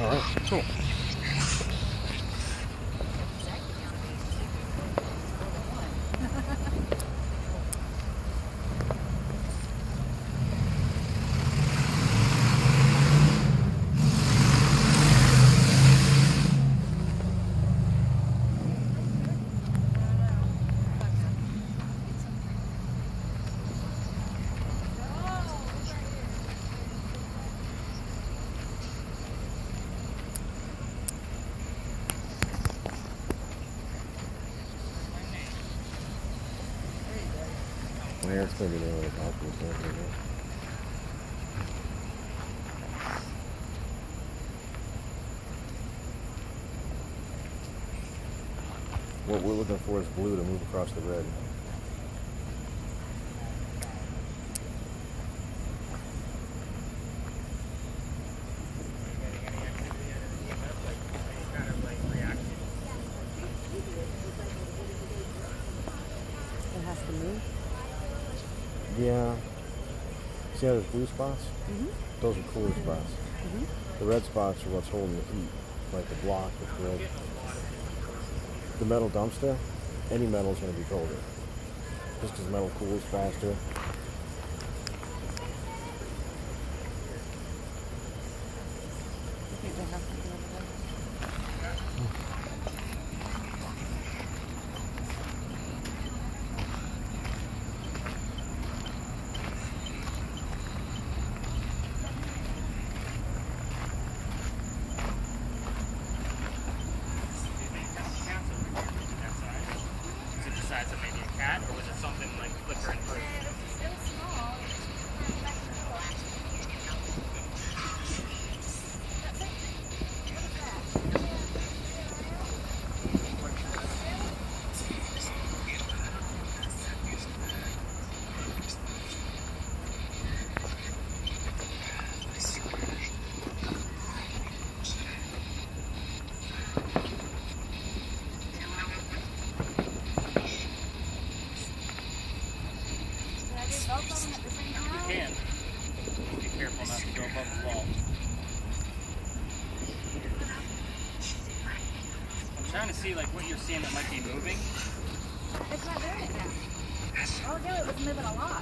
All right, cool. Yeah, it's going to be the only possible thing. What we're looking for is blue to move across the red. It has to move? Yeah. See how there's blue spots? Mm-hmm. Those are cooler spots. Mm-hmm. The red spots are what's holding the heat, like the block, the thread. The metal dumpster, any metal is going to be colder. Just because metal cools faster. I think they have to be over there. Size of maybe a cat, or was it something like flickering through? It was small. Both of them at the same time? You can. Just be careful not to go above the wall. I'm trying to see like what you're seeing that might be moving. It's not doing it now. Oh, yeah, it was moving a lot.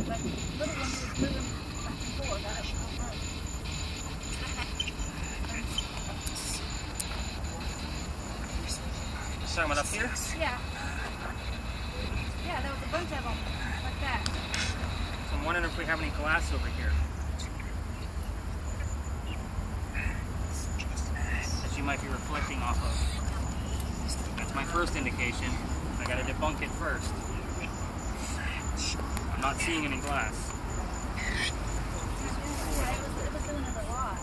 But little ones was moving back and forth. I don't know. Talking about up here? Yeah. Yeah, there was a bunch of them like that. So I'm wondering if we have any glass over here that you might be reflecting off of. That's my first indication. I gotta debunk it first. I'm not seeing any glass. Yeah, it was doing it a lot.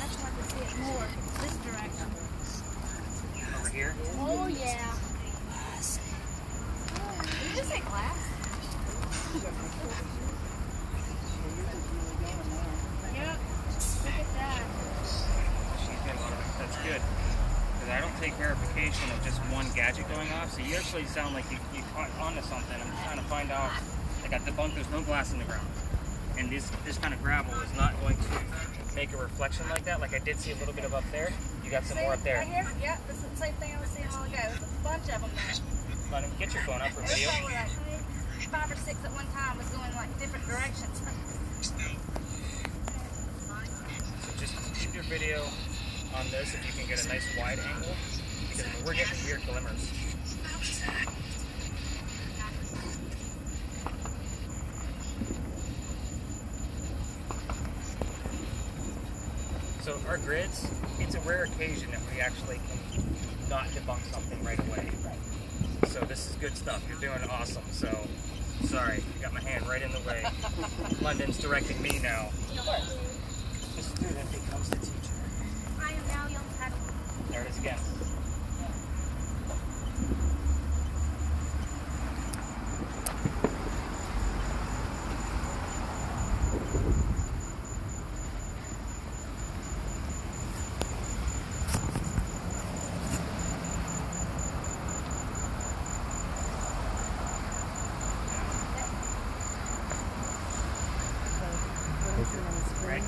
That's why I could see it more this direction. Over here? Oh, yeah. Did you say glass? Yep. Look at that. That's good. Because I don't take verification of just one gadget going off, so you actually sound like you caught onto something. I'm trying to find out. I got debunked, there's no glass in the ground. And this kind of gravel is not going to make a reflection like that. Like I did see a little bit of up there. You got some more up there. Right here? Yeah, this is the same thing I was seeing a while ago. There's a bunch of them there. Lana, get your phone up for video. They were like 5 or 6 at one time, was going like different directions. So just keep your video on this if you can get a nice wide angle, because we're getting weird glimmers. So our grids, it's a rare occasion that we actually can not debunk something right away. So this is good stuff. You're doing awesome. So sorry, you got my hand right in the way. London's directing me now. The student becomes the teacher. I am now young paddle. There it is again. Right.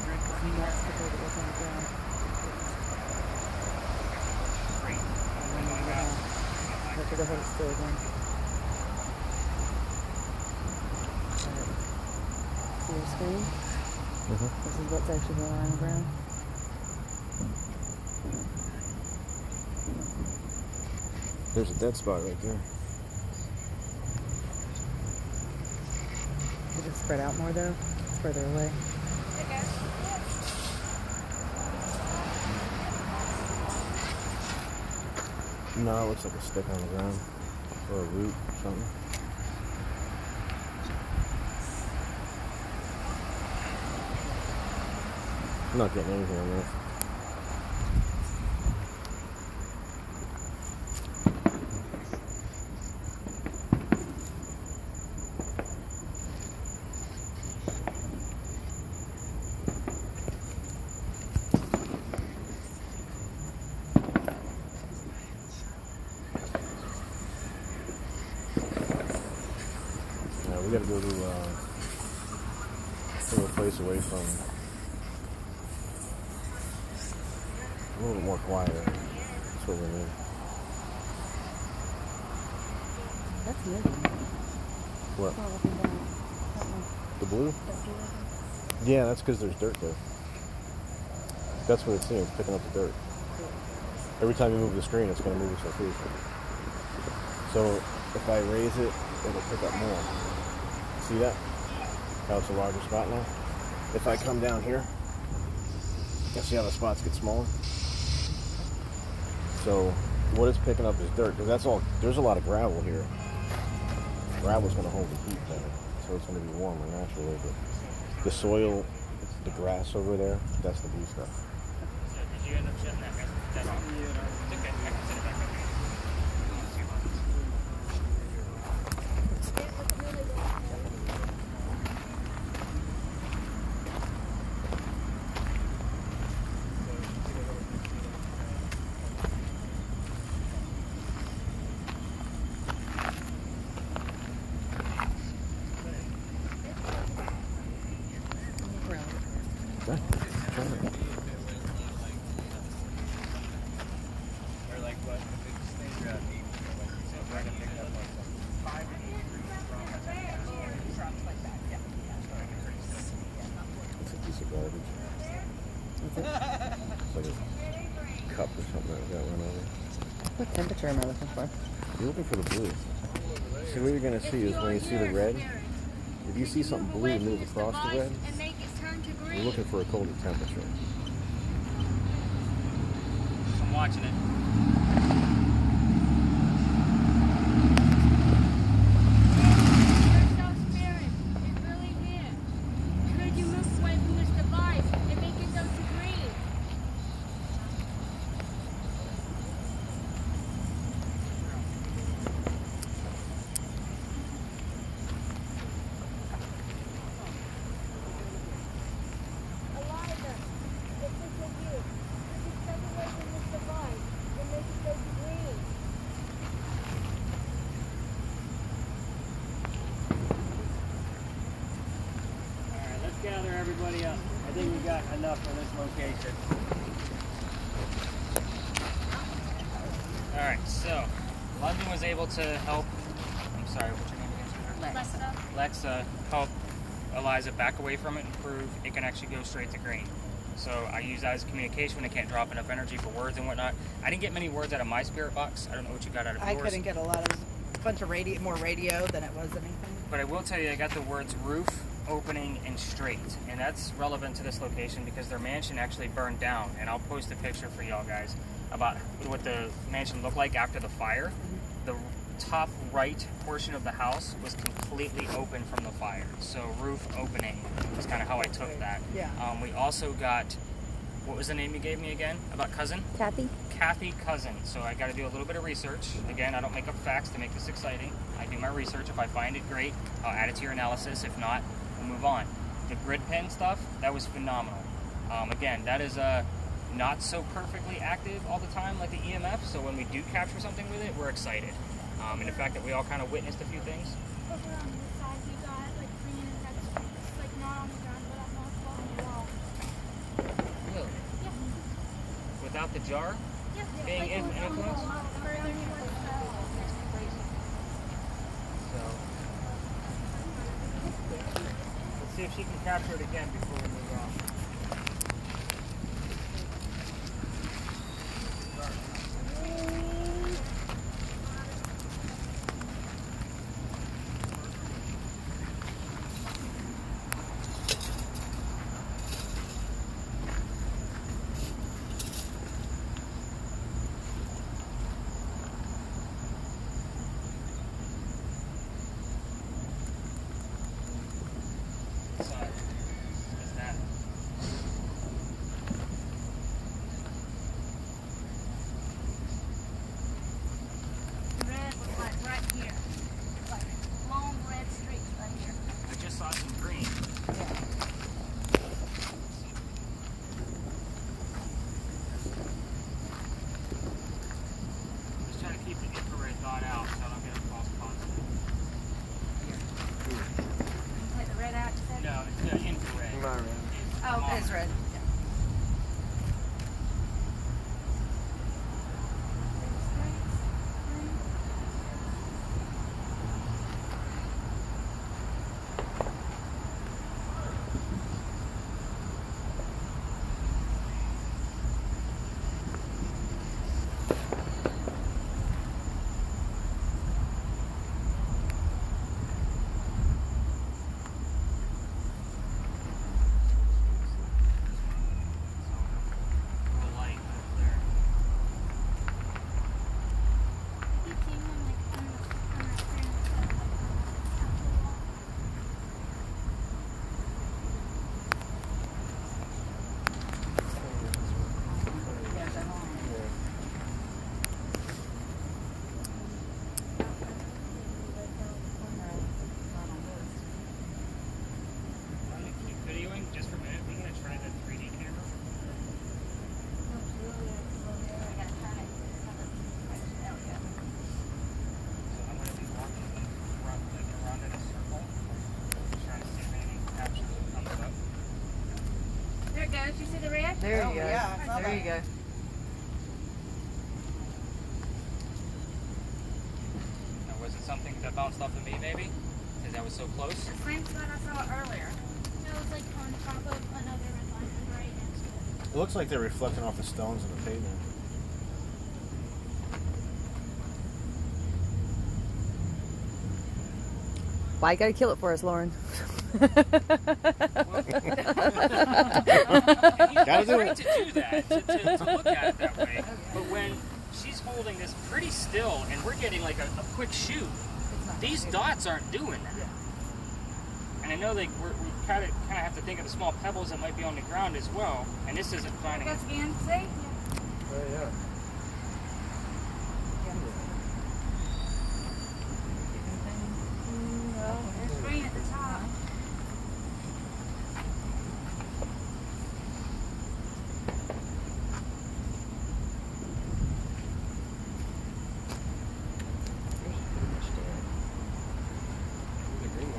to go hold it still again. See your screen? This is what's actually going on the ground. There's a dead spot right there. Is it spread out more though? It's further away. No, it looks like a stick on the ground. Or a root or something. I'm not getting anything on this. We gotta go to a place away from a little bit more quiet. That's what we need. That's moving. What? It's all up and down. The blue? Yeah, that's because there's dirt there. That's what it's doing, it's picking up the dirt. Every time you move the screen, it's going to move its location. So if I raise it, it'll pick up more. See that? How it's a larger spot now? If I come down here, you see how the spots get smaller? So what it's picking up is dirt, because that's all, there's a lot of gravel here. Gravel's going to hold the heat better, so it's going to be warmer naturally. But the soil, the grass over there, that's the blue stuff. So did you end up shutting that off? It's okay. I can send it back up here. Cup or something like that went over. What temperature am I looking for? You're looking for the blue. See, what you're going to see is when you see the red, if you see something blue move across the red, you're looking for a colder temperature. I'm watching it. Gather everybody up. I think we got enough for this location. Alright, so London was able to help, I'm sorry, what's your name again? Lexa help Eliza back away from it and prove it can actually go straight to green. So I use that as communication when I can't drop enough energy for words and whatnot. I didn't get many words out of my spirit box. I don't know what you got out of yours. I couldn't get a lot of, a bunch of more radio than it was anything. But I will tell you, I got the words roof, opening, and straight. And that's relevant to this location because their mansion actually burned down. And I'll post a picture for y'all guys about what the mansion looked like after the fire. The top right portion of the house was completely open from the fire. So roof opening is kind of how I took that. Yeah. We also got, what was the name you gave me again? About cousin? Kathy? Kathy Cousin. So I got to do a little bit of research. Again, I don't make up facts to make this exciting. I do my research. If I find it great, I'll add it to your analysis. If not, we'll move on. The grid pen stuff, that was phenomenal. Again, that is not so perfectly active all the time like the EMF. So when we do capture something with it, we're excited. And the fact that we all kind of witnessed a few things. Over on this side, we got like green and red streaks. It's like not on the ground, but on the wall. Really? Yeah. Without the jar? Yeah. Being like influenced? further towards the See if she can capture it again before we move on. Oh, it's red. You see the red? There you go. Yeah, There you go. Now, was it something that bounced off of me, maybe? Because that was so close? The same spot I saw it earlier. It was like on top of another red line right next to it. It looks like they're reflecting off the stones in the pavement. Why you gotta kill it for us, Loren? Gotta do it. to do that, to look at it that way. But when she's holding this pretty still and we're getting like a quick shoot, these dots aren't doing that. And I know like we kind of have to think of the small pebbles that might be on the ground as well. And this isn't finding it. Guys again, see? Yeah. There's green at the top.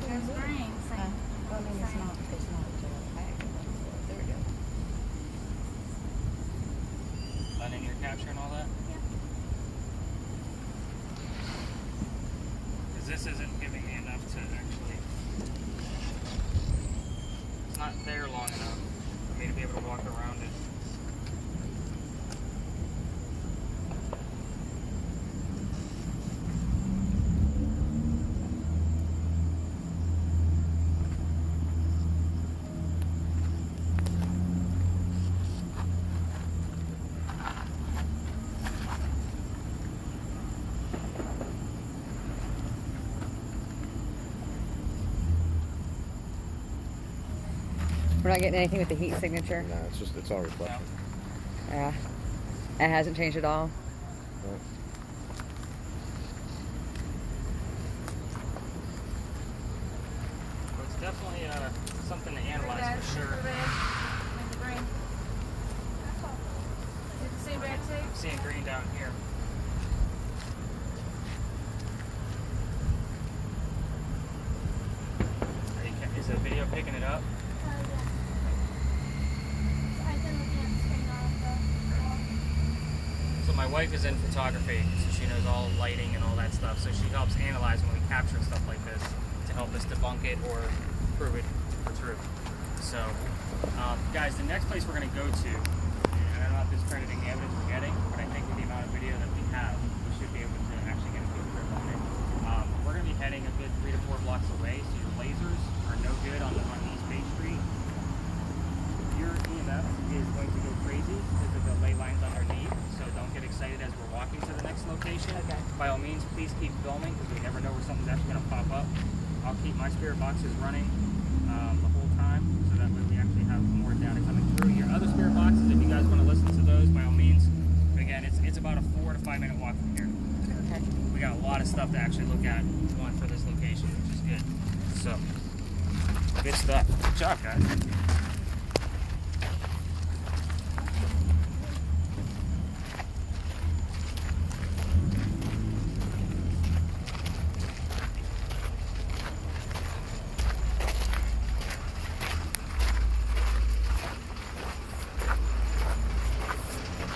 There's green, same. Well, I mean, it's not there we go. Lana, you're capturing all that? Yeah. Because this isn't giving me enough to actually... It's not there long enough for me to be able to walk around it. We're not getting anything with the heat signature. No, it's all reflected. Yeah. It hasn't changed at all. No. Well, it's definitely something to analyze Red, for sure. the red, and the green. Did you see red too? I'm seeing green down here. Is the video picking it up? I've been looking at the screen on So my wife is in photography, so she knows all lighting and all that stuff. So she helps analyze when we capture stuff like this to help us debunk it or prove it for true. So, guys, the next place we're going to go to, and I'm not discrediting the evidence we're getting, but I think with the amount of video that we have, we should be able to actually get a good grip on it. We're going to be heading a good 3 to 4 blocks away, so your lasers are no good on East Bay Street. Your EMF is going to go crazy because of the ley lines underneath, so don't get excited as we're walking to the next location. Okay. By all means, please keep filming because we never know where something's actually going to pop up. I'll keep my spirit boxes running the whole time, so that way we actually have more data coming through. Your other spirit boxes, if you guys want to listen to those, by all means. But again, it's about a 4 to 5 minute walk from here. Okay. We got a lot of stuff to actually look at for this location, which is good. So, good stuff. Good job, guys.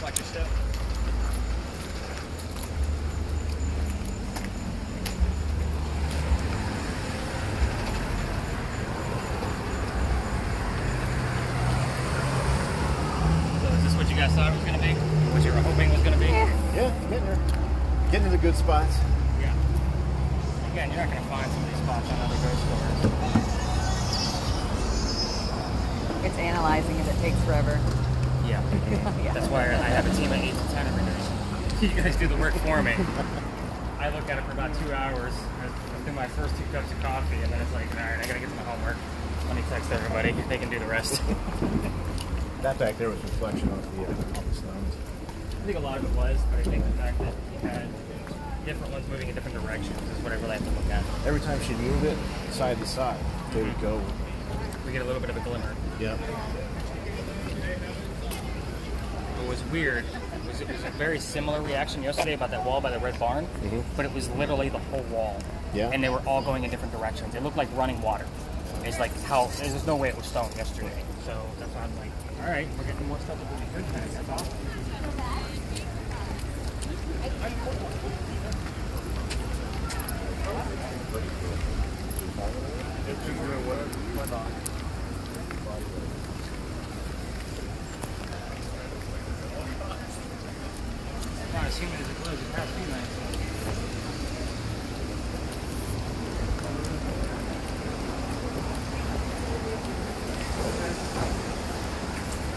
Watch your step. So is this what you guys thought it was going to be? What you were hoping it was going to be? Yeah, getting there. Getting to the good spots. Yeah. Again, you're not going to find some of these spots on other ghost stores. It's analyzing it. It takes forever. Yeah. Yeah. That's why I have a team of 8 to 10 every day. You guys do the work for me. I look at it for about 2 hours. I do my first 2 cups of coffee, and then it's like, all right, I got to get to my homework. Let me text everybody. They can do the rest. That back there was reflection off the stones. I think a lot of it was, but I think the fact that you had different ones moving in different directions is what I really have to look at. Every time she'd move it, side to side, they would go. We get a little bit of a glimmer. Yeah. What was weird was it was a very similar reaction yesterday about that wall by the red barn, but it was literally the whole wall. Yeah. And they were all going in different directions. It looked like running water. It's like how there's no way it was stone yesterday. So that's why I'm like, all right, we're getting more stuff that we could test. That's awesome. Not as humid as it was the past few nights.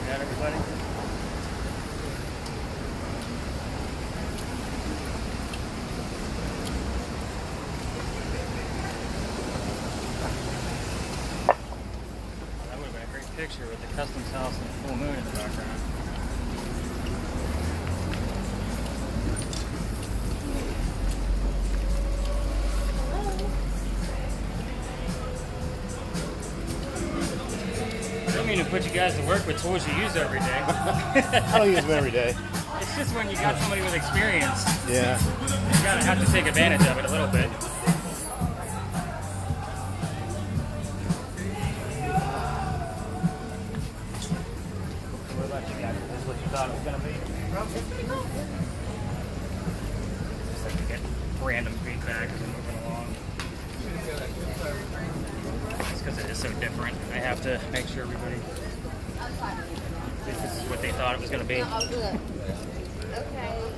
Got everybody? That would have been a great picture with the customs house and the full moon in the background. I don't mean to put you guys to work with tools you use every day. I don't use them every day. It's just when you got somebody with experience, Yeah. you gotta have to take advantage of it a little bit. What about you guys? Is this what you thought it was gonna be? Just like to get random feedback as we're moving along. Just because it is so different, I have to make sure everybody this is what they thought it was gonna be. I'll do it. Okay.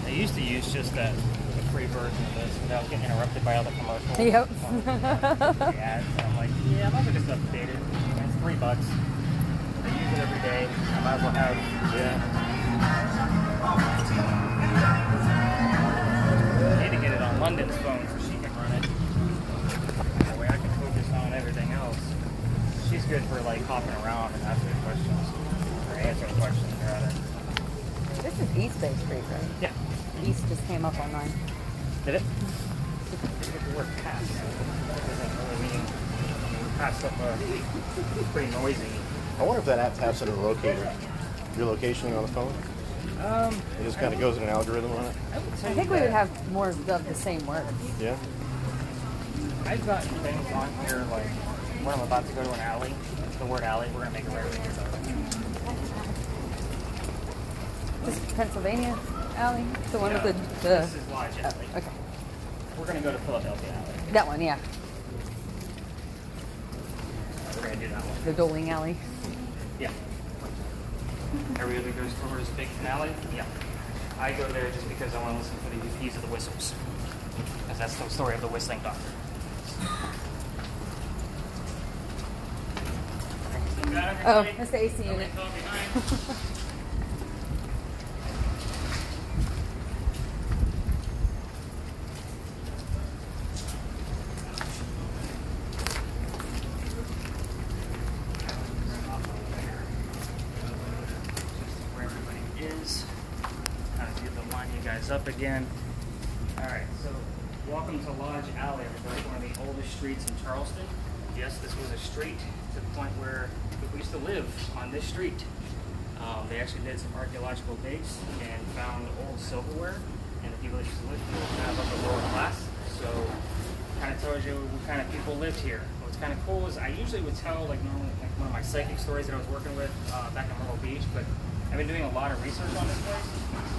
I used to use just the free version of this without getting interrupted by all the commercials. Yep. The ads. And I'm like, yeah, I might as well just update it. And it's $3. I use it every day. I might as well have. I need to get it on London's phone so she can run it. That way I can focus on everything else. She's good for like hopping around and asking questions or answering questions rather. This is East Bay Street, right? Yeah. East just came up on mine. Did it? Did it get the word pass? That doesn't really mean past up pretty noisy. I wonder if that app taps into the locator. Your location on the phone? It just kind of goes in an algorithm on it? I think we would have more of the same word. Yeah? I've got things on here like when I'm about to go to an alley. The word alley, we're going to make it right over here. This is Pennsylvania alley? The one with the... This is Lodge Alley. Okay. We're going to go to Philadelphia Alley. That one, yeah. We're going to do that one. The Doling alley. Yeah. Every other goes towards Big Finale? Yeah. I go there just because I want to listen for the P's of the whistles. Because that's the story of the whistling doctor. Oh, that's the AC unit. Where everybody is. Kind of get the line you guys up again. Alright, so welcome to Lodge Alley, everybody. One of the oldest streets in Charleston. Yes, this was a street to the point where people used to live on this street. They actually did some archaeological digs and found old silverware, and the people that used to live here were kind of of the lower class. So kind of tells you what kind of people lived here. What's kind of cool is I usually would tell like normally like one of my psychic stories that I was working with back in Myrtle Beach, but I've been doing a lot of research on this place,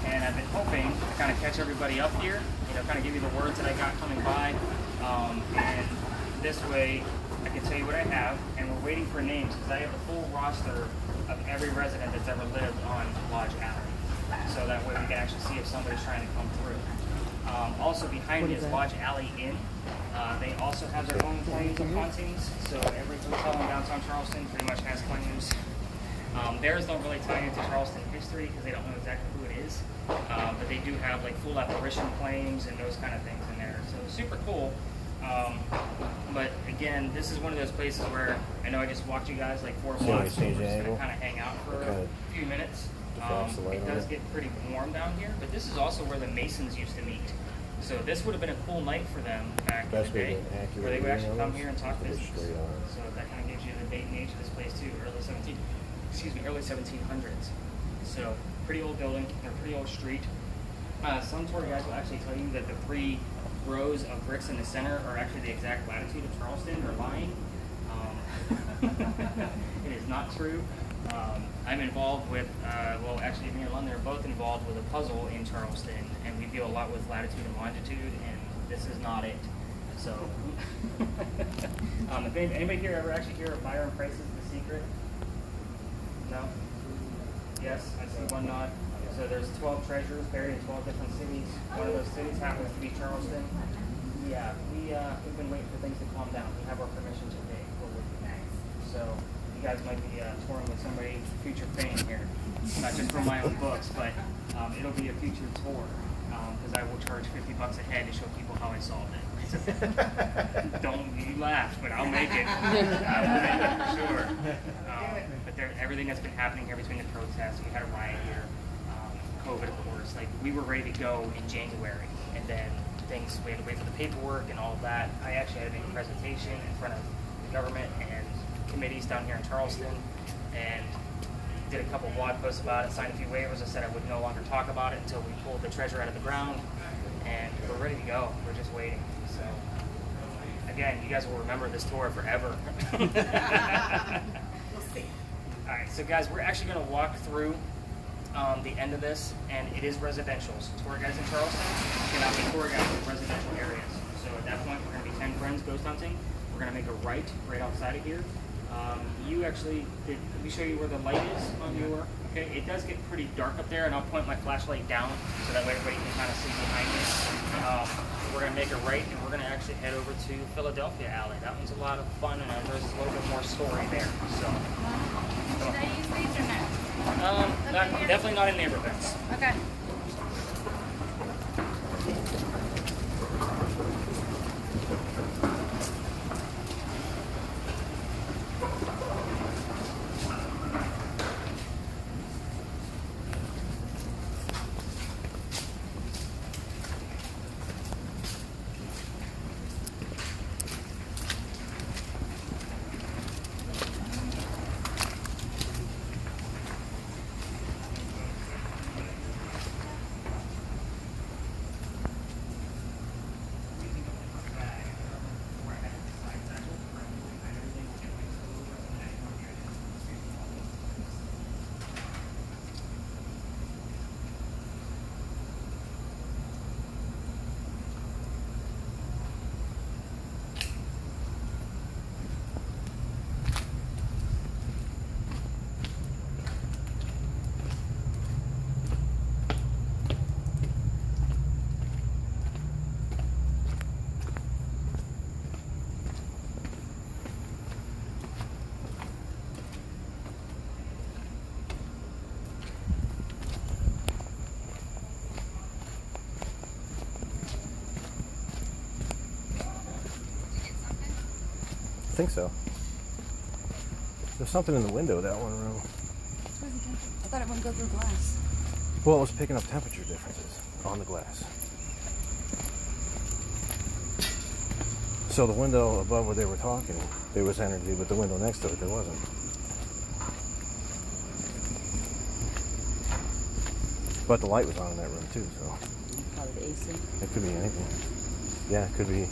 and I've been hoping to kind of catch everybody up here, you know, kind of give you the words that I got coming by, and this way I can tell you what I have, and we're waiting for names because I have the full roster of every resident that's ever lived on Lodge Alley. So that way we can actually see if somebody's trying to come through. Also behind me is Lodge Alley Inn. They also have their own claims of hauntings. So every hotel in downtown Charleston pretty much has claims. Theirs don't really tie into Charleston history because they don't know exactly who it is. But they do have like full apparition claims and those kind of things in there. So super cool. But again, this is one of those places where I know I just walked you guys like 4 blocks. So we're just gonna kind of hang out for a few minutes. It does get pretty warm down here, but this is also where the Masons used to meet. So this would have been a cool night for them back in the day, where they would actually come here and talk business. So that kind of gives you the date and age of this place too, early 1700s. So pretty old building, or pretty old street. Some tour guides will actually tell you that the 3 rows of bricks in the center are actually the exact latitude of Charleston. They're lying. It is not true. I'm involved with, well, actually me and Lana are both involved with a puzzle in Charleston, and we deal a lot with latitude and longitude, and this is not it. So, if anybody here ever actually hear of Byron Price's The Secret? No? Yes, I see one nod. So there's 12 treasures buried in 12 different cities. One of those cities happens to be Charleston. Yeah, we've been waiting for things to calm down. We have our permission today. So you guys might be touring with somebody future fame here. Not just from my own books, but it'll be a future tour. Because I will charge $50 a head to show people how I solved it. Don't you laugh, but I'll make it. I will make it for sure. But everything that's been happening here between the protests, we had a riot here. COVID, of course, like we were ready to go in January, and then we had to wait for the paperwork and all of that. I actually had to make a presentation in front of the government and committees down here in Charleston, and did a couple blog posts about it, signed a few waivers. I said I would no longer talk about it until we pulled the treasure out of the ground, and we're ready to go. We're just waiting. So again, you guys will remember this tour forever. We'll see. All right, so guys, we're actually going to walk through the end of this, and it is residential. So tour guides in Charleston cannot be tour guides in residential areas. So at that point, we're going to be 10 friends ghost hunting. We're going to make a right outside of here. You actually, let me show you where the light is on your, okay? It does get pretty dark up there, and I'll point my flashlight down so that way everybody can kind of see behind me. We're going to make a right, and we're going to actually head over to Philadelphia Alley. That one's a lot of fun, and there's a little bit more story there. So. Should I use these or no? Definitely not in neighborhoods. Okay. I think so. There's something in the window of that one room. I thought it wouldn't go through glass. Well, it was picking up temperature differences on the glass. So the window above where they were talking, there was energy, but the window next to it, there wasn't. But the light was on in that room too, so Probably the AC. it could be anything. Yeah, it could be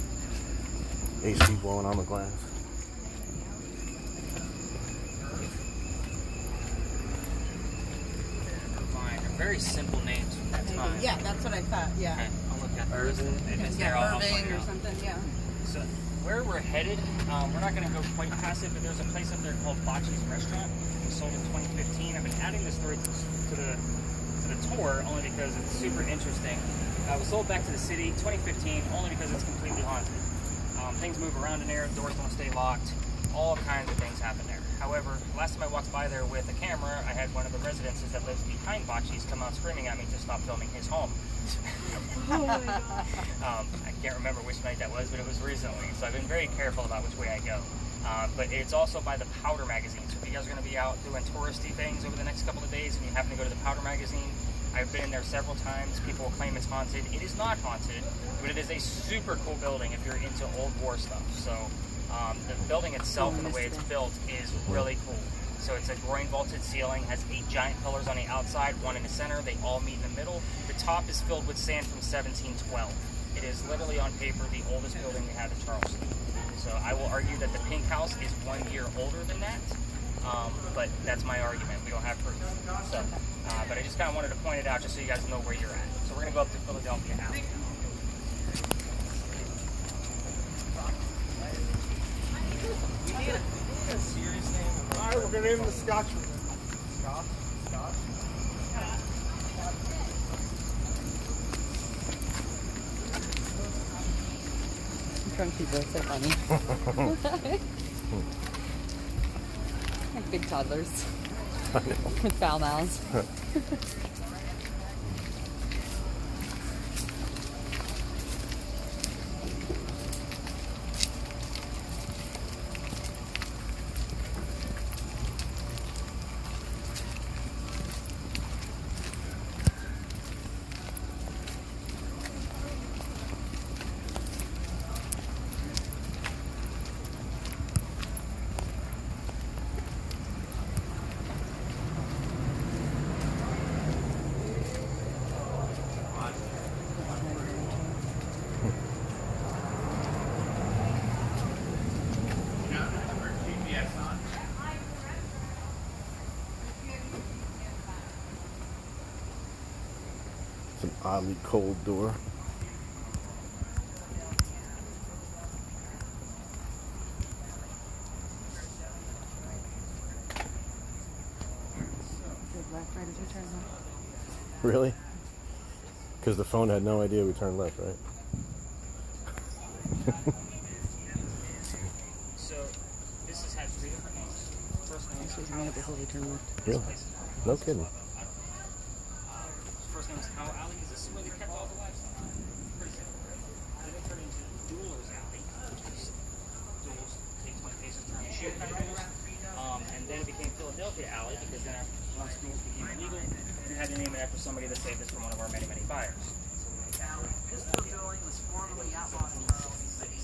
AC blowing on the glass. Fine. They're very simple names from that time. Yeah, that's what I thought. Yeah. Okay, I'll look at those. If it's there, I'll find Irving or out. something. Yeah. So where we're headed, we're not going to go quite past it, but there's a place up there called Bocce's Restaurant. We sold in 2015. I've been adding this story to the tour only because it's super interesting. It was sold back to the city 2015 only because it's completely haunted. Things move around in there, doors don't stay locked, all kinds of things happen there. However, last time I walked by there with a camera, I had one of the residences that lives behind Bocce's come out screaming at me to stop filming his home. Oh my God. I can't remember which night that was, but it was recently, so I've been very careful about which way I go. But it's also by the Powder magazine, so if you guys are going to be out doing touristy things over the next couple of days and you happen to go to the Powder magazine, I've been in there several times. People will claim it's haunted. It is not haunted, but it is a super cool building if you're into old war stuff. So the building itself and the way it's built is really cool. So it's a groin vaulted ceiling, has 8 giant pillars on the outside, 1 in the center. They all meet in the middle. The top is filled with sand from 1712. It is literally on paper the oldest building we have in Charleston. So I will argue that the Pink House is 1 year older than that. But that's my argument. We don't have proof. So, but I just kind of wanted to point it out just so you guys know where you're at. So we're going to go up to Philadelphia now. We need a serious name. Alright, we're gonna name him the Scotchman. Scotch? Drunk people are so funny. Like big toddlers with foul mouths. It's an oddly cold door. Left, right as we turn left. Really? Because the phone had no idea we turned left, right? So this has had 3 different names. First name She's made it before we turn left. Really? No kidding. First name is How Alley. Is this where they kept all the livestock? Pretty simple. Then it turned into Duelers Alley, which is duels, take 20 paces, turn and shoot kind of duels. And then it became Philadelphia Alley because then after once duels became illegal, we had to name it after somebody that saved us from one of our many, many fires. This building was formerly outlawed in Charleston City.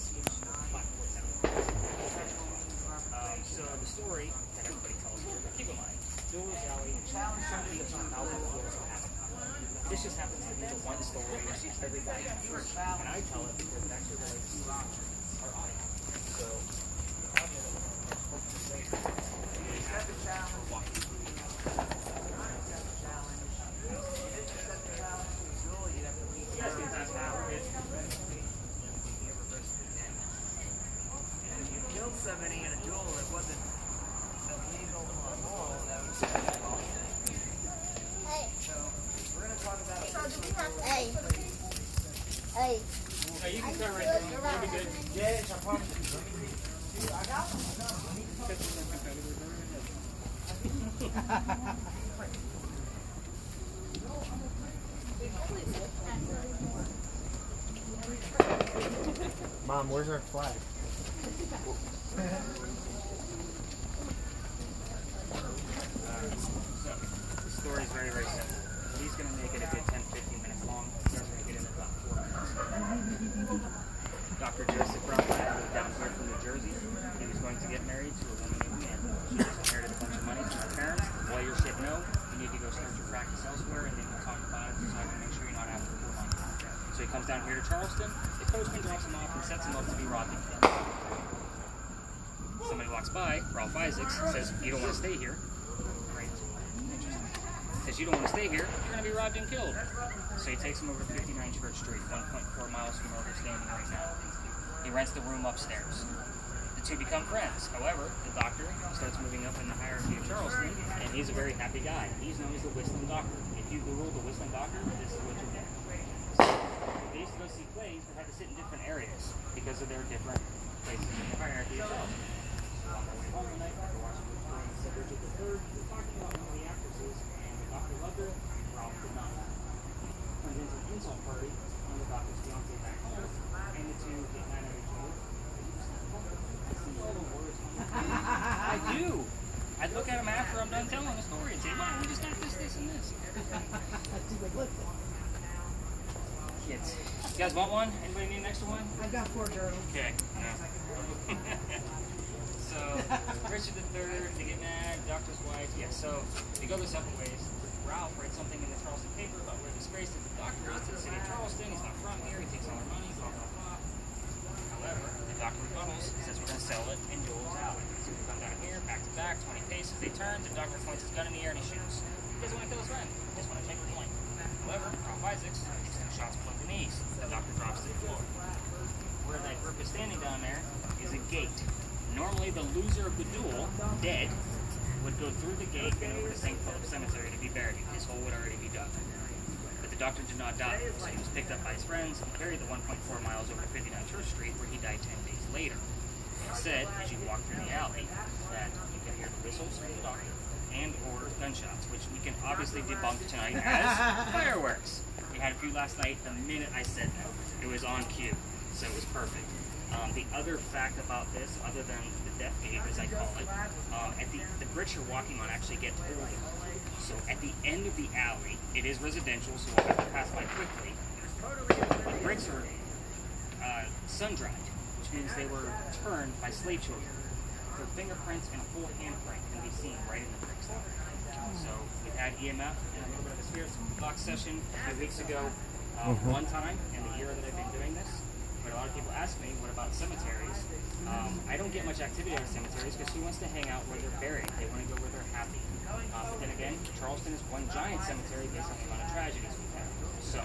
So the story that everybody tells you, keep in mind, Duelers Alley challenge somebody that's not knowledgeable of what's happening. This just happens to be the one story everybody hears, and I tell it because it actually relates to our audience. So, you guys can ask how it is. You killed somebody in a duel that wasn't illegal or moral. That was so we're going to talk about Hey. Hey. No, you can cut right through. You'll be good. Yes, I promise you. I got Mom, where's our flag? So, the story is very, very simple. He's going to make it a good 10-15 minutes long. He's going to get in about 4 minutes. Dr. Joseph Brown moved down here from New Jersey. He was going to get married to a woman named Lana. She just inherited a bunch of money from her parents. The lawyers said no, you need to go start your practice elsewhere, and then we'll talk about it so I can make sure you're not after her money. So he comes down here to Charleston. The coachman drops him off and sets him up to be robbed and killed. Somebody walks by, Ralph Isaacs, says, you don't want to stay here. Great. Interesting. Says, you don't want to stay here, you're going to be robbed and killed. So he takes him over to 59 Church Street, 1.4 miles from where we're standing right now. He rents the room upstairs. The two become friends. However, the doctor starts moving up in the hierarchy of Charleston, and he's a very happy guy. He's known as the Whistling Doctor. If you Google the Whistling Doctor, this is what you get. So they used to go see plays, but had to sit in different areas because of their different places in the hierarchy of Charleston. So on their way home one night, after watching the play, said Richard III, he was talking about one of the actresses, and the doctor loved her, Ralph did not. Turned into an insult party on the doctor's fiance back home, and the two get mad at each other. I see all the words on the page. I do. I'd look at them after I'm done telling the story and say, Mom, we just got this, and this. Kids. You guys want one? Anybody need an extra one? I've got 4 journals. Okay. No. So, Richard III, they get mad, doctor's wife. Yeah, so they go their separate ways. Ralph writes something in the Charleston paper about where disgraced that the doctor is to the city of Charleston. He's not from here. He takes all our money, blah, blah, blah. However, the doctor rebuttals, says we're going to sell it in duels out. So we come down here, back to back, 20 paces. They turn, the doctor points his gun in the air and he shoots. He doesn't want to kill his friend. He just want to take the point. However, Ralph Isaacs takes 2 shots below the knees. The doctor drops to the floor. Where that group is standing down there is a gate. Normally, the loser of the duel, dead, would go through the gate and over to St. Philip Cemetery to be buried. His hole would already be dug. But the doctor did not die, so he was picked up by his friends and carried the 1.4 miles over to 59 Church Street, where he died 10 days later. It said, as you walk through the alley, that you can hear the whistles from the doctor and or gunshots, which we can obviously debunk tonight as fireworks. We had a few last night. The minute I said that, it was on cue, so it was perfect. The other fact about this, other than the death gate, as I call it, at the bricks you're walking on actually get older. So at the end of the alley, it is residential, so we'll have to pass by quickly. The bricks are sun-dried, which means they were turned by slave children. Their fingerprints and a full handprint can be seen right in the bricks. So we've had EMF and a little bit of a spirit box session a few weeks ago, one time in the year that I've been doing this. But a lot of people ask me, what about cemeteries? I don't get much activity at cemeteries because who wants to hang out where they're buried? They want to go where they're happy. But then again, Charleston is one giant cemetery based on the amount of tragedies we've had. So,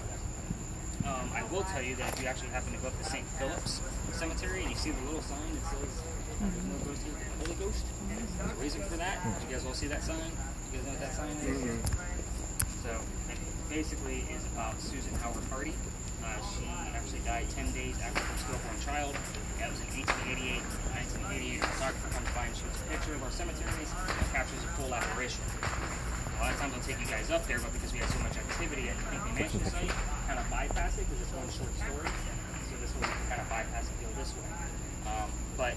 I will tell you that if you actually happen to go up to St. Philip's Cemetery and you see the little sign that says, there's no ghost here, the Holy Ghost, there's a reason for that. Did you guys all see that sign? You guys know what that sign is? So, it basically is about Susan Howard Hardy. She actually died 10 days after her stillborn child. That was in 1888. 1988, a photographer comes by and shoots a picture of our cemeteries and captures a full apparition. A lot of times I'll take you guys up there, but because we have so much activity at the Pinckney Mansion site, kind of bypass it because it's one short story. So this way we can kind of bypass and go this way. But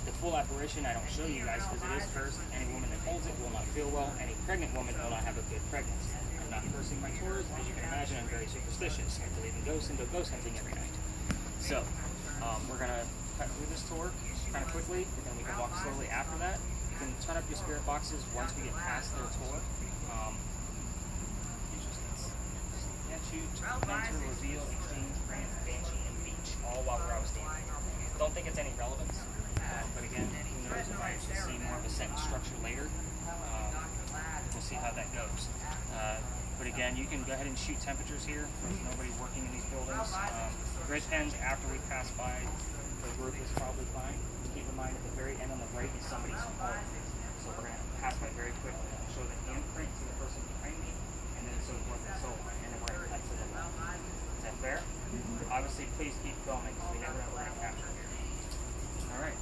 the full apparition I don't show you guys because it is cursed. Any woman that holds it will not feel well. Any pregnant woman will not have a good pregnancy. I'm not cursing my tours. As you can imagine, I'm very superstitious. I believe in ghosts and go ghost hunting every night. So, we're going to cut through this tour kind of quickly, and then we can walk slowly after that. You can turn up your spirit boxes once we get past their tour. Statute, mentor, reveal, exchange, grant, banshee, and beach, all while we're outstanding. Don't think it's any relevance, but again, who knows if I actually see more of a sentence structure later. We'll see how that goes. But again, you can go ahead and shoot temperatures here. There's nobody working in these buildings. Grid ends after we pass by. The group is probably fine. Keep in mind at the very end on the right is somebody's home. So we're going to pass by very quickly. Show the handprint to the person behind me, and then so forth and so on. And then we're going to cut to the left. Is that fair? Obviously, please keep filming because we never have a right capture here. All right.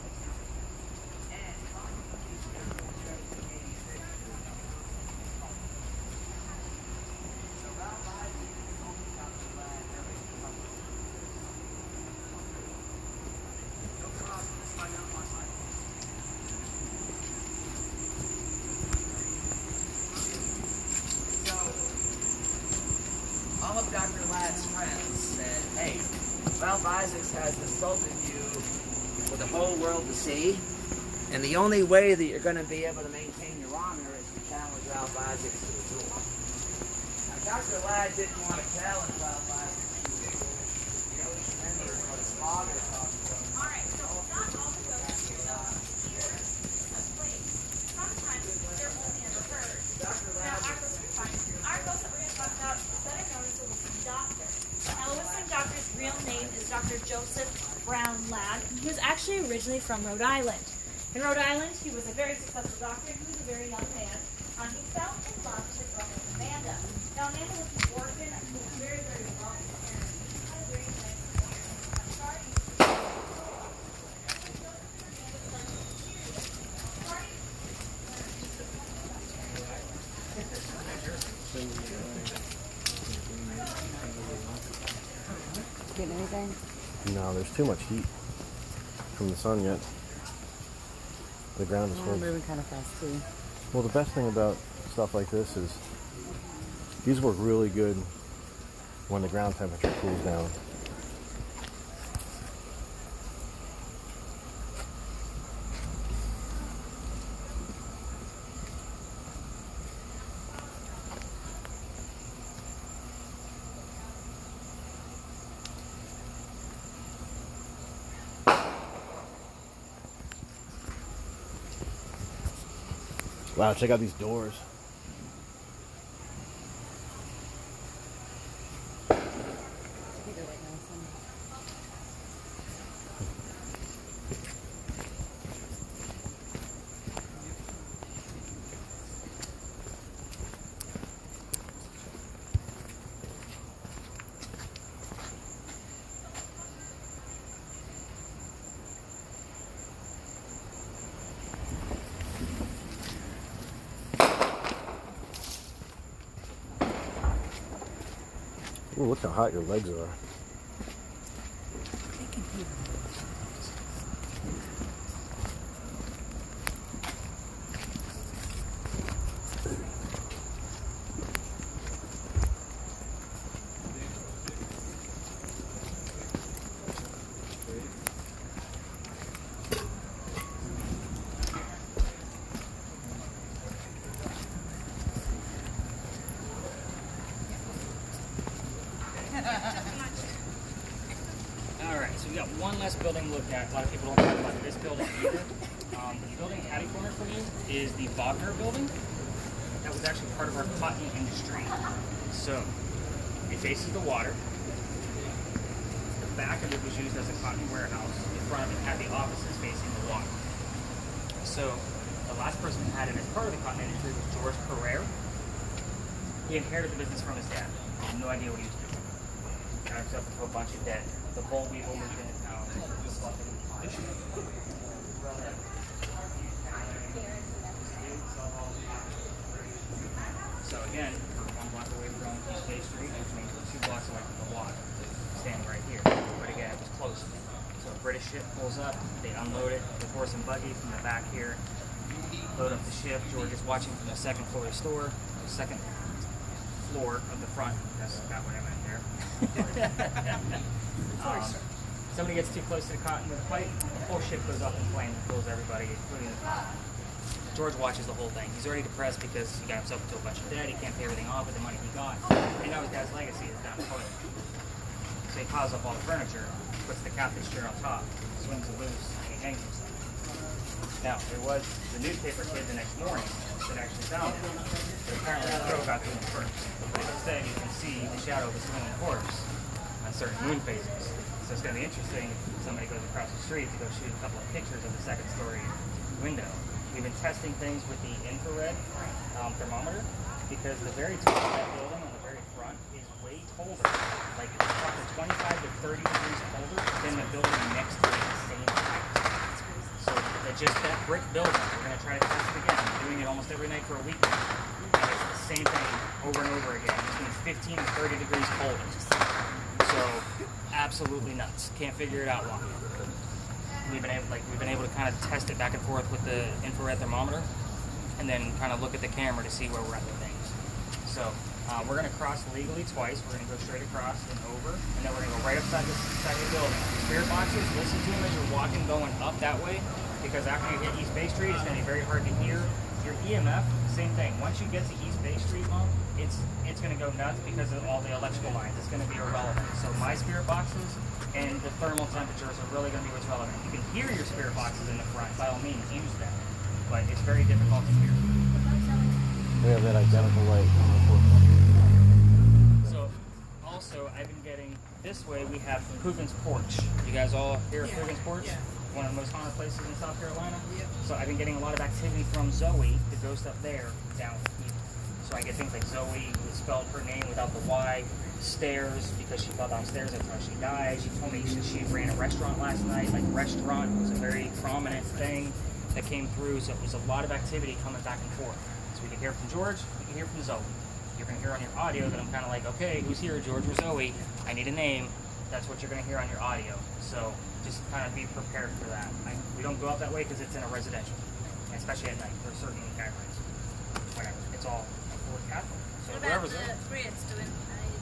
Ralph Isaacs has insulted you for the whole world to see. And the only way that you're going to be able to maintain your honor is to challenge Ralph Isaacs to a duel. Now, Dr. Ladd didn't want to challenge Ralph Isaacs to a duel. You know, he's remembering what his father taught him. All right, so not all the ghosts here some place. Sometimes they're only in the herd. Now, our ghost that we're going to talk about is better known as the Whistling Doctor. Now, the Whistling Doctor's real name is Dr. Joseph Brown Ladd, and he was actually originally from Rhode Island. In Rhode Island, he was a very successful doctor. He was a very young man. He fell in love with his girlfriend, Amanda. Now, Amanda was an orphan and he was very, very wealthy parents. He had a very nice family. I'm sorry. Get anything? No, there's too much heat from the sun yet. The ground is We're full. moving kind of fast too. Well, the best thing about stuff like this is these work really good when the ground temperature cools down. Wow, check out these doors. Ooh, look how hot your legs are. Alright, so we got one less building to look at. A lot of people don't talk about this building either. The building catty corner from you is the Wagner building. That was actually part of our cotton industry. So, it faces the water. The back of it was used as a cotton warehouse. The front of it had the offices facing the water. So, the last person who had it as part of the cotton industry was George Pereira. He inherited the business from his dad. He had no idea what he was doing. Got himself into a bunch of debt. The boll weevil moved into town. So again, we're 1 block away from East Bay Street, which means we're 2 blocks away from the water. Standing right here. But again, it was close. So a British ship pulls up, they unload it, the horse and buggy from the back here. Load up the ship. George is watching from the second floor of the store. The second floor of the front. That's not what I meant there. Somebody gets too close to the cottonwood pipe, the whole ship goes up in flames and kills everybody, including the cotton. George watches the whole thing. He's already depressed because he got himself into a bunch of debt. He can't pay everything off with the money he got. And now his dad's legacy is down the toilet. So he piles up all the furniture, puts the captain's chair on top, swings it loose, and he hangs himself. Now, there was the newspaper kid the next morning that actually found it. But apparently the crow got to him first. But instead, you can see the shadow of a swinging corpse on certain moon phases. So it's going to be interesting if somebody goes across the street to go shoot a couple of pictures of the second story window. We've been testing things with the infrared thermometer because the very top of that building on the very front is way colder. Like it's probably 25 to 30 degrees colder than the building next to it at the same height. So just that brick building, we're going to try to test it again. We're doing it almost every night for a week now. And it's the same thing over and over again. It's been 15 to 30 degrees colder. So absolutely nuts. Can't figure it out long. We've been able to kind of test it back and forth with the infrared thermometer, and then kind of look at the camera to see where we're at with things. So We're going to cross legally twice. We're going to go straight across and over, and then we're going to go right upside the side of the building. Spirit boxes, listen to them as you're walking going up that way, because after you hit East Bay Street, it's going to be very hard to hear. Your EMF, same thing. Once you get to East Bay Street, Mom, it's going to go nuts because of all the electrical lines. It's going to be irrelevant. So my spirit boxes and the thermal temperatures are really going to be what's relevant. You can hear your spirit boxes in the front. By all means, use them. But it's very difficult to hear. We have that identical light on the fourth one. So, also, I've been getting, this way we have Coogan's Porch. You guys all hear of Coogan's Porch? Yeah. One of the most haunted places in South Carolina? Yep. So I've been getting a lot of activity from Zoe, the ghost up there, down here. So I get things like Zoe, who spelled her name without the Y, stairs, because she fell downstairs, that's how she died. She told me she ran a restaurant last night, like restaurant was a very prominent thing that came through, so it was a lot of activity coming back and forth. So we can hear from George, we can hear from Zoe. You're going to hear on your audio that I'm kind of like, okay, who's here, George or Zoe? I need a name. That's what you're going to hear on your audio. So just kind of be prepared for that. We don't go out that way because it's in a residential, especially at night. There's certain guidelines. Whatever. It's all Catholic. So What about the friends doing?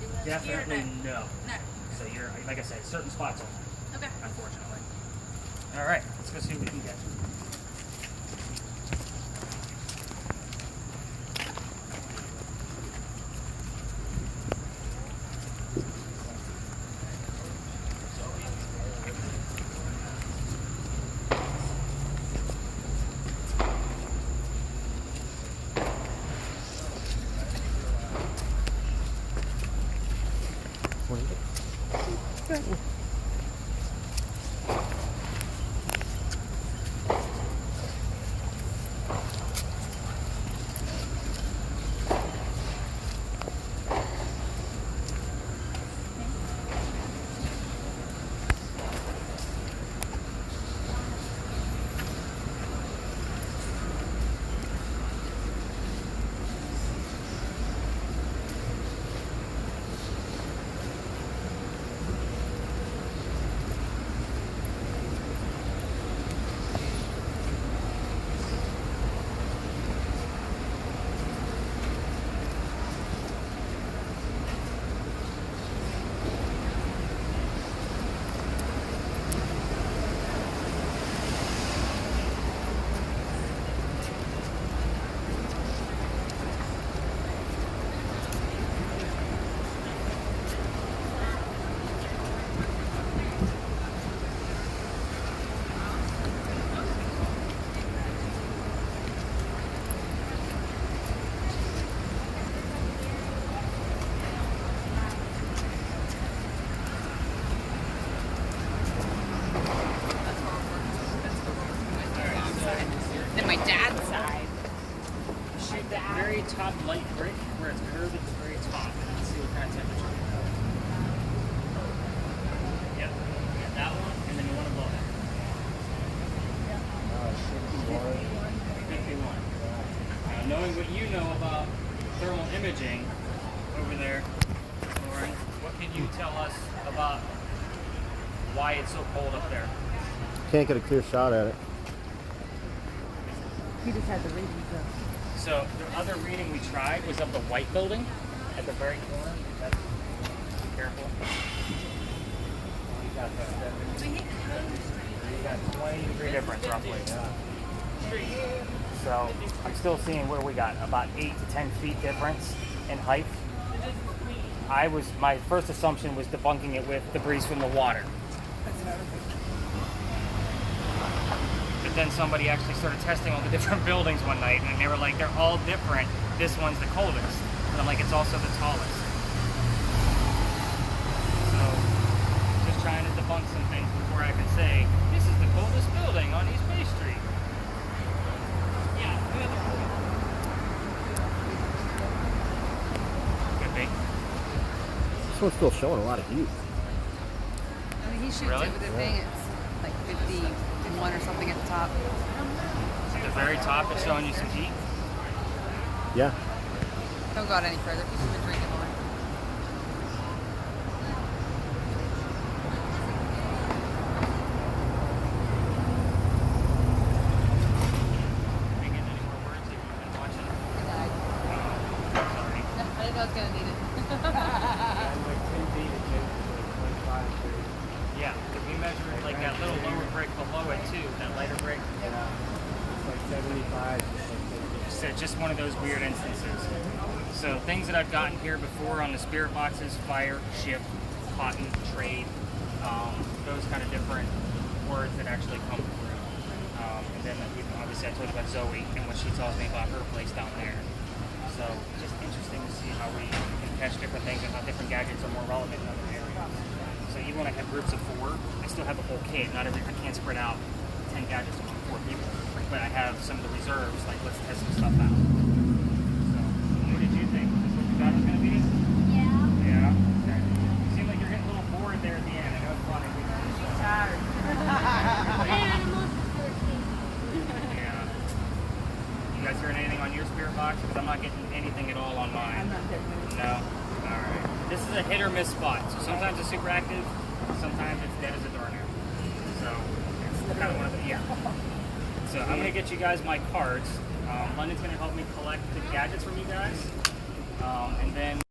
Do that definitely here or no. No. So you're, like I said, certain spots only. Okay. Unfortunately. All right, let's go see what we can get. Then my dad's side. Shoot that very top light brick where it's curved at the very top and see what kind of temperature you have. Yep. You got that one, and then you want to blow that. 51. Now, knowing what you know about thermal imaging over there, Loren, what can you tell us about why it's so cold up there? Can't get a clear shot at it. He just had the readings up. So the other reading we tried was of the white building at the very corner. That's, be careful. You got that. You got 20 degree difference roughly. So I'm still seeing where we got about 8 to 10 feet difference in height. My first assumption was debunking it with the breeze from the water. But then somebody actually started testing all the different buildings one night, and they were like, they're all different. This one's the coldest. And I'm like, it's also the tallest. So, just trying to debunk some things before I can say, this is the coldest building on East Bay Street. Yeah, could be. This one's still showing a lot of heat. I mean, he shoots Really? it with a thing. It's like 51 or something at the top. At the very top is showing you some heat. Yeah. Don't go out any further. People have been drinking more. Are you getting any more words if you've been watching? And then Sorry. I know it's gonna need it. Yeah, if we measure it like that little lower brick below it too, that lighter brick. Yeah. It's like 75. So just one of those weird instances. So things that I've gotten here before on the spirit boxes: fire, ship, cotton, trade, those kind of different words that actually come through. And then obviously I told you about Zoe and what she tells me about her place down there. So just interesting to see how we can catch different things and how different gadgets are more relevant in other areas. So even when I have groups of 4, I still have the whole kit. I can't spread out 10 gadgets among 4 people, but I have some of the reserves. Like, let's test some stuff out. So, what did you think? Is this what you thought it was going to be? Yeah. Yeah. Okay. You seem like you're getting a little bored there at the end. I know it's funny. She's tired. Animals for kids. Yeah. You guys hearing anything on your spirit box? Because I'm not getting anything at all on mine. I'm not getting it. No. All right. This is a hit or miss spot. So sometimes it's super active, sometimes it's dead as a doornail. So it's kind of one of the, yeah. So I'm gonna get you guys my cards. London's gonna help me collect the gadgets from you guys, and then